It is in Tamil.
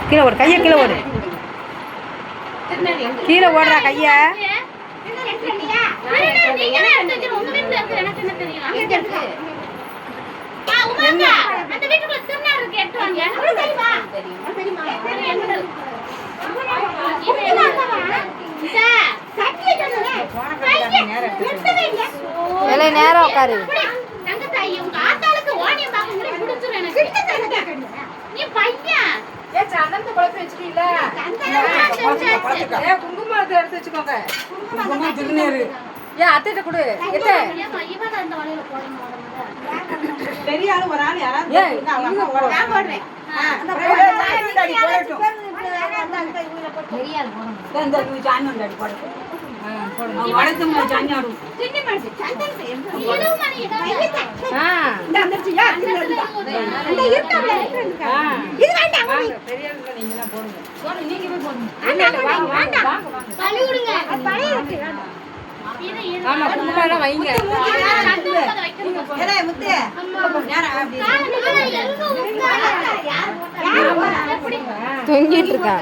கீழே ஓடு, கையை கீழே ஓடு, கீழே ஓடுறா கையை. நேரம் உட்காரு. குங்குமத்தை எடுத்து வச்சுக்கோங்க. ஏன் அத்தைட்ட கொடு. பெரிய ஆளு ஒரு ஆள் யாராவது தொங்கிட்டு இருக்கா.